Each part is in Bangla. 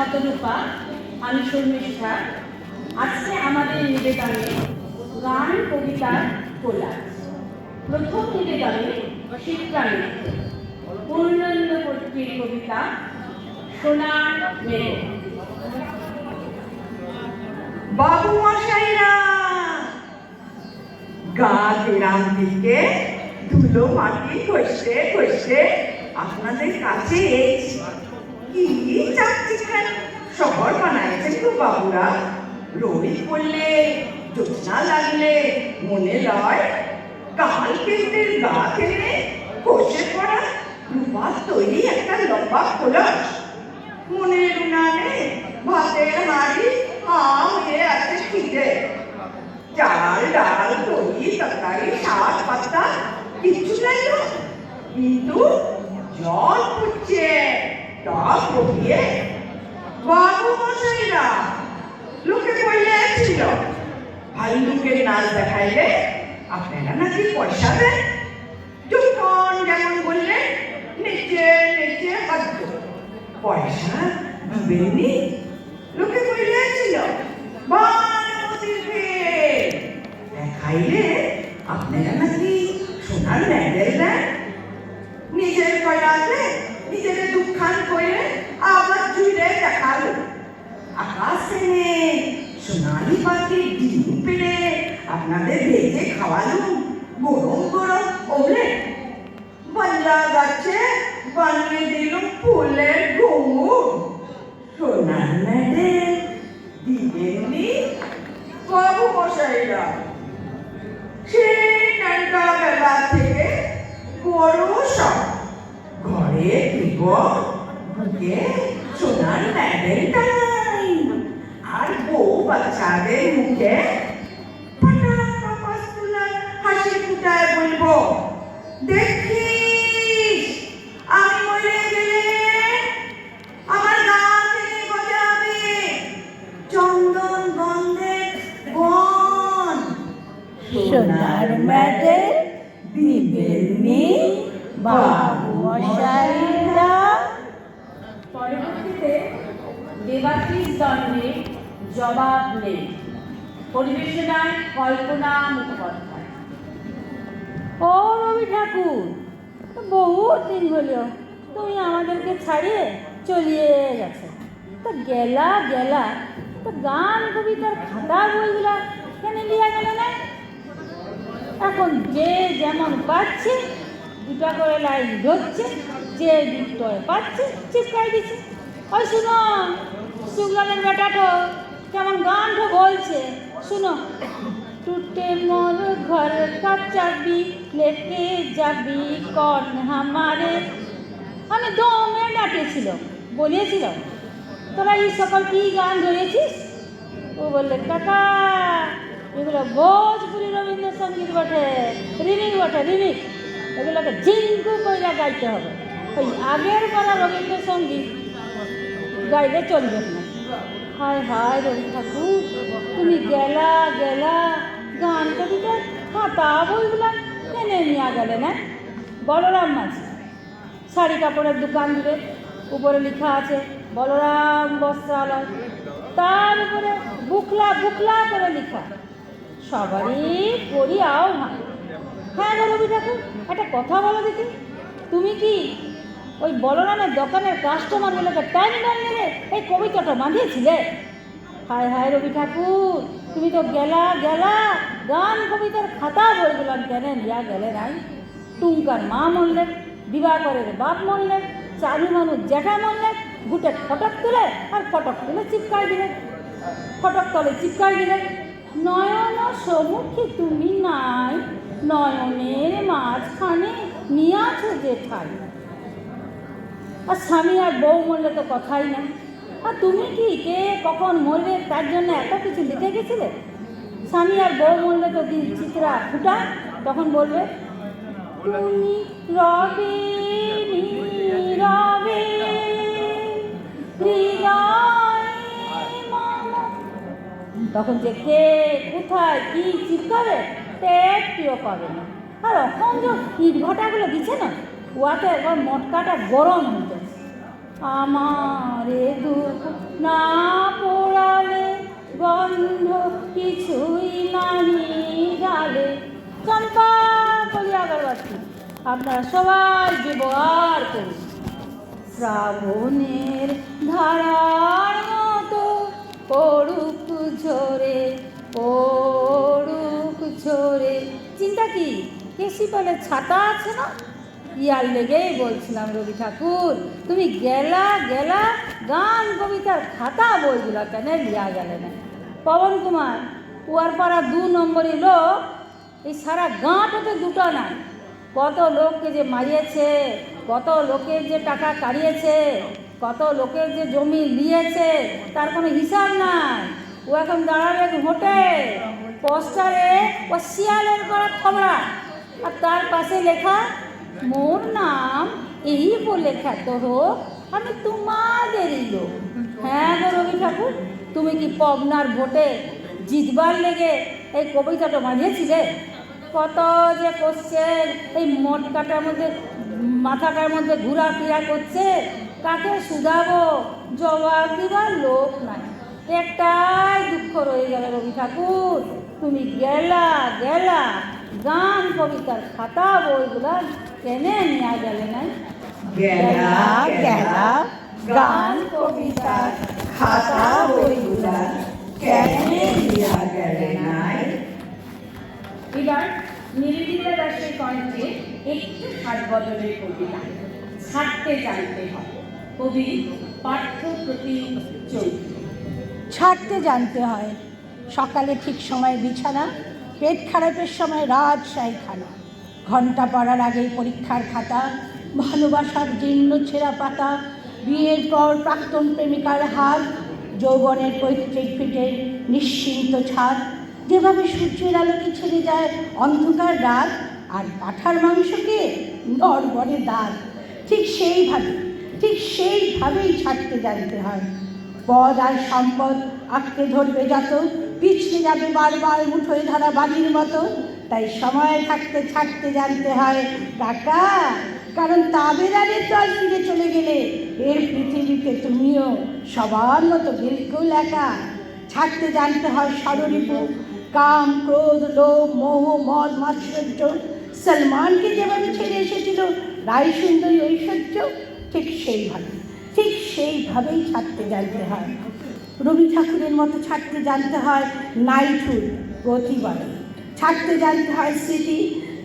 শতরূপা, আমি শর্মিষ্ঠা। আজকে আমাদের নিবেদনে গান কবিতার কোলাজ। প্রথম নিবেদনে শিক্ষানৃত্য পূর্ণানন্দ পত্রীর কবিতা সোনার মেঘ। বাবু মশাইরা, গা গ্রাম থেকে ধুলো মাটি ঘষে ঘষে আপনাদের কাছে এসেছি। কি চাকচিক্যান শহর বানাইছেন তো বাবুরা। রবি পড়লে জ্যোৎস্না লাগলে মনে লয় কাল কেন্দ্রের গা থেকে খসে পড়া রূপার তৈরি একটা লম্বা খোলস। মনের উনানে ভাতের হাঁড়ি হয়ে আছে খিদে। চাল ডাল দই তরকারি শাক পাতা কিচ্ছু নাই তো, কিন্তু জল পড়ছে টক বকিয়ে। বাবু মশাইরা, লোকে বললে ছিল ভাল্লুকের নাচ দেখাইলে আপনারা নাকি পয়সা দেন। যখন যেমন বললে নিচে নিচে হাত পয়সা দিবেননি। লোকে বললে ছিল দেখাইলে আপনারা নাকি সোনার মেডেল দেন। নিজের কয়াতে নিজের দুঃখান করে আবার জুড়ে দেখালো। আকাশে সোনালি পাখির ডিম পেড়ে আপনাদের ভেজে খাওয়ালো গরম গরম ওমলেট। বাল্লা গাছে বানিয়ে দিল ফুলের ঘুঙুর। সোনার মেডেল দিবেননি বাবু মশাইরা। সেই নানটা বেলা থেকে বড় সব ঘরে দিব বুকে সোনার মেডেল টাই। আর বউ বাচ্চাদের মুখে হাসি ফুটায় বলবো, দেখিস আমি মরে গেলে আমার গা থেকে গজাবে চন্দন গন্ধের বন। সোনার মেডেল দিবেননি বাবু মশাইরা। পরবর্তীতে দেবাশিস দণ্ডের জবাব নেই। পরিবেশনায় কল্পনা মুখোপাধ্যায়। ও রবি ঠাকুর, বহুত দিন হলো তুমি আমাদেরকে ছাড়িয়ে চলিয়ে গেছো। তা গেলা গেলা তো গান কবিতার খাতা বইগুলা কেন লিয়া গেল না? এখন যে যেমন পাচ্ছে দুটা করে লাইন ধরছে, যে দুটোয় পাচ্ছে চিপকাই দিচ্ছে। ওই শুনো, শুক্লালের বেটাটো কেমন গানটা বলছে শুনো। টুটে মোর ঘর का चाबी लेके যাবি কন হামারে। আমি দমে ডাকেছিল, বলেছিল তোরা এই সকল কি গান ধরেছিস? ও বললে কাকা এগুলো ভোজপুরি রবীন্দ্রসঙ্গীত বটে, রিমিক বটে রিমিক। এগুলোকে ঝিঙ্কু কইরা গাইতে হবে। ওই আগের বলা রবীন্দ্রসঙ্গীত গাইলে চলবে না। হায় হায় রবি ঠাকুর, তুমি গেলা গেলা গান কবিতা খাতা বইগুলা কেনে নিয়ে গেলে না? বলরাম মাঝি শাড়ি কাপড়ের দোকান দিবে, উপরে লেখা আছে বলরাম বস্ত্রালয়, তার উপরে বুকলা বুকলা করে লেখা সবারই করি আও ভাঙ। হ্যাঁ গো রবি ঠাকুর, একটা কথা বলো দেখি, তুমি কি ওই বলরামের দোকানের কাস্টমারগুলোকে টাইম টাইম নেবে এই কবিতাটা বাঁধিয়েছিলে? হায় হায় রবি ঠাকুর, তুমি তো গেলা গেলা গান কবিতার খাতা বইগুলাম কেন লিয়া গেলে নাই? টুঙ্কার মা মরলেন, দিবাকরের বাপ মরলেন, চারু মানুষ জ্যাঠা মরলেন, গুটে ফটক তুলে আর ফটক তুলে চিপকাই দিলেন, ফটক তলে চিপকাই দিলেন। নয়ন সম্মুখে তুমি নাই, নয়নের মাঝখানে নিয়ে আছো যে ঠাই। আর স্বামী আর বউ মরলে তো কথাই না। আর তুমি কি কে কখন মরবে তার জন্য এত কিছু লিখে গেছিলে? স্বামী আর বউ মরলে তো দিন চিত্রা ফুটা, তখন বলবে তুমি রবে নীরবে হৃদয়ে মম। তখন যে কে কোথায় কি চিৎকারে একটিও পাবে না। আর এখন যে ইট ভাটাগুলো দিচ্ছে না, ওয়াতে একবার মটকাটা গরম হয়ে যাচ্ছে। আমার এ দুঃখ না পোড়ালে গন্ধ কিছুই নাহি ডালে। চম্পা কলি আগরবাতি আপনারা সবাই ব্যবহার করুন। শ্রাবণের ধারার মতো পড়ুক ঝরে, পড়ুক ঝরে। চিন্তা কি কেসি বলে ছাতা আছে না? ইয়ার লেগেই বলছিলাম রবি ঠাকুর, তুমি গেলা গেলা গান কবিতার খাতা বইগুলো কেন লিয়া গেলে না? পবন কুমার কুয়ারপাড়া 2 নম্বরই লোক, এই সারা গাঁটাতে দুটো নাই। কত লোককে যে মারিয়েছে, কত লোকের যে টাকা কাড়িয়েছে, কত লোকের যে জমি নিয়েছে, তার কোনো হিসাব নাই। ও এখন দাঁড়াবে ভোটে, পোস্টারে ও শিয়ালের করা খবরা, আর তার পাশে লেখা মোর নাম এই বলে খ্যাত হোক, আমি তোমাদেরই লোক। হ্যাঁ গো রবি ঠাকুর, তুমি কি পবনার ভোটে জিতবার লেগে এই কবিতাটা বানিয়েছিলে? কত যে কোশ্চেন এই মটকাটার মধ্যে, মাথাটার মধ্যে ঘোরাফেরা করছে, কাকে শুধাবো, জবাব দিবার লোক নাই। একটাই দুঃখ রয়ে গেল রবি ঠাকুর, তুমি গেলা গেলা গান কবিতার খাতা বইগুলা কেনে নিয়ে গেলে নাই? গেলা গেলা গান কবিতার খাতা বইগুলা কেনে দিয়া গেলে নাই? এবার নিবেদিতা দাসের কণ্ঠে একটু হাত বদলের কবিতা ছাড়তে জানতে হয়। কবি পাঠ্য প্রতি চরিত্র। ছাড়তে জানতে হয়। সকালে ঠিক সময় বিছানা, পেট খারাপের সময় রাজশাহী খানা, ঘন্টা পড়ার আগেই পরীক্ষার খাতা, ভালোবাসার জীর্ণ ছেঁড়া পাতা, বিয়ের পর প্রাক্তন প্রেমিকার হাত, যৌবনের পৈতৃক পিঠের নিশ্চিন্ত ছাদ, যেভাবে সূর্যের আলোকে ছেড়ে যায় অন্ধকার রাত, আর পাঁঠার মাংসকে নড়বড়ে দাঁত, ঠিক সেইভাবেই ছাড়তে জানতে হয়। পদ আর সম্পদ আঁকড়ে ধরবে যত, পিছলে যাবে বারবার মুঠোয় ধরা বালির মতো। তাই সময় থাকতে ছাড়তে জানতে হয় কাকা, কারণ তাবেদারের দল ফিরে চলে গেলে এর পৃথিবীতে তুমিও সবার মতো বিলকুল একা। ছাড়তে জানতে হয় ষড়রিপু, কাম, ক্রোধ, লোভ, মোহ, মদ, মাৎসর্য। সলমানকে যেভাবে ছেড়ে এসেছিল রায় সুন্দরী ঐশ্বর্য, ঠিক সেইভাবেই ছাড়তে জানতে হয়। রবি ঠাকুরের মতো ছাড়তে জানতে হয় নাইটহুড, প্রতিবাদে। ছাড়তে জানতে হয় স্মৃতি,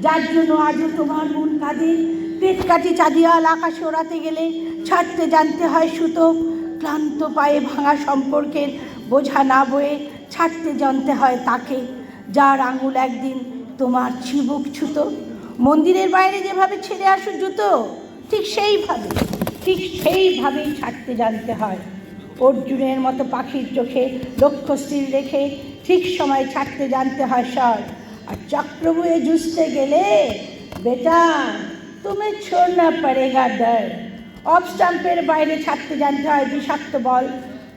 যার জন্য আজও তোমার মন কাঁদে। পেট কাটি চাঁদিয়াল আকাশে ওড়াতে গেলে ছাড়তে জানতে হয় সুতো, ক্লান্ত পায়ে ভাঙা সম্পর্কের বোঝা না বয়ে ছাড়তে জানতে হয় তাকে, যার আঙুল একদিন তোমার চিবুক ছুতো। মন্দিরের বাইরে যেভাবে ছেড়ে আসো জুতো, ঠিক সেইভাবেই ছাড়তে জানতে হয়। অর্জুনের মতো পাখির চোখে লক্ষ্য স্থির রেখে ঠিক সময় ছাড়তে জানতে হয় স্বর। আর চক্র বয়ে জুঝতে গেলে বেটা তুমি ছোড়না পড়েগা ডর। অফ স্টাম্পের বাইরে ছাড়তে জানতে হয় বিষাক্ত বল,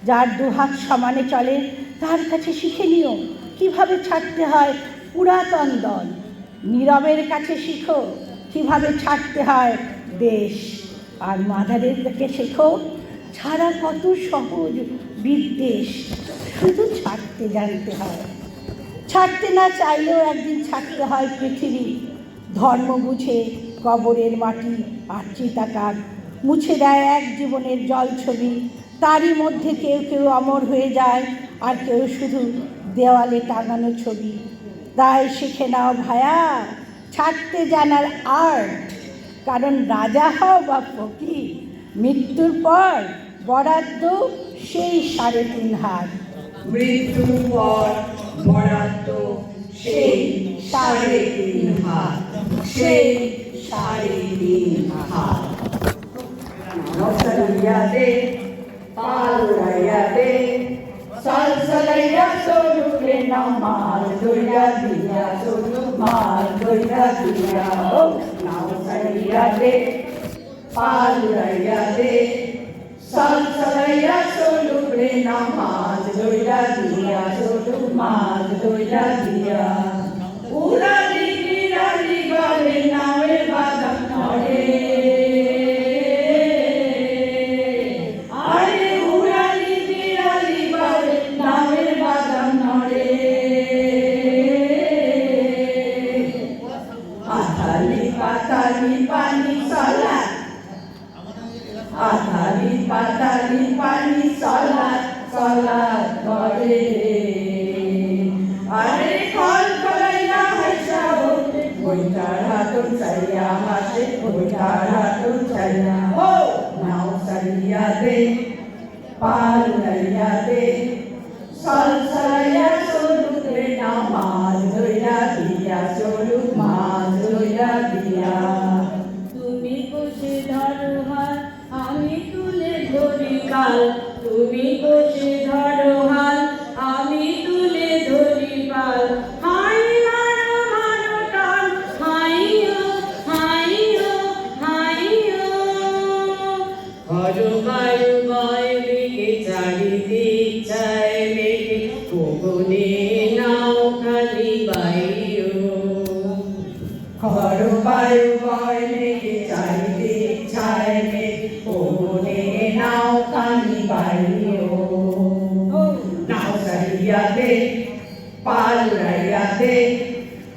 যার দুহাত সমানে চলে তার কাছে শিখে নিও কীভাবে ছাড়তে হয় পুরাতন দল। নীরবের কাছে শিখো কীভাবে ছাড়তে হয় দেশ, আর মাদারের থেকে শেখো ছাড়া কত সহজ বিদ্বেষ। শুধু ছাড়তে জানতে হয়। ছাড়তে না চাইলেও একদিন ছাড়তে হয় পৃথিবী, ধর্ম বুঝে কবরের মাটি আর চিতাকার মুছে দেয় এক জীবনের জল ছবি। তারই মধ্যে কেউ কেউ অমর হয়ে যায়, আর কেউ শুধু দেওয়ালে টাঙানো ছবি। তাই শিখে নাও ভায়া ছাড়তে জানার আর্ট, কারণ রাজা হও বা ফকির, মৃত্যুর পর বরাদ্দ সেই 3.5 হাত। মৃত্যুর পর বরাদ্দ সেই 3.5 হাত, সেই 3.5 হাত। নকশালিয়া দে, পালুরাইয়া দে, সালসালাইয়া সরুরে নামাল দইরা দিয়া, সরু মাল দইরা দিয়া। ও নকশালিয়া দে, পালুরাইয়া দে, সালসালাইয়া সরুরে নামাল দইরা দিয়া, সরু মাল দইরা দিয়া। উড়ালি বিড়ালি গলে নামে বাদাম নড়ে, আধারি পাতারি পানি সলাৎ সলাৎ করে আরে কল কলাইয়া হাইসা ওঠে বইটার হাতুন চাইয়া হাসে বইটার হাতুন চাইয়া ও নাও সারিয়া দে পাল লাইয়া দে সল সলাইয়া চলুক রে না মাছ ধইরা দিয়া চলুক মাছ ধইরা দিয়া তুমি কষে ধরো হাল আমি তুলে ধরি কাল তুমি কষে ধরো হাল আমি তুলে ধরি কাল হাই মারো মারো টান হাইও হাইও হাইও হরো বায়ু বয় বেগে চারিদিক চায় বেগে পবনে নাও খালি বাইও ঘর বায়ু বয় মেঘে চারিদিক ছায় মেঘ পবনে নাও কানি বাইও নাও সারিয়া দে পাল উড়াইয়া দে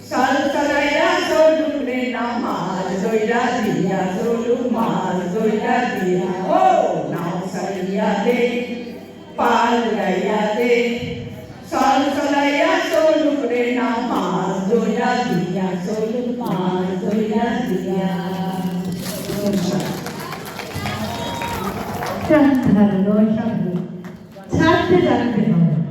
সাল সালাইয়া চলুক রে না মাছ ধইরা দিয়া চলুক মাছ ধইরা দিয়া ও নাও সারিয়া দে পাল উড়াইয়া দে সাল সালাইয়া চলুক রে না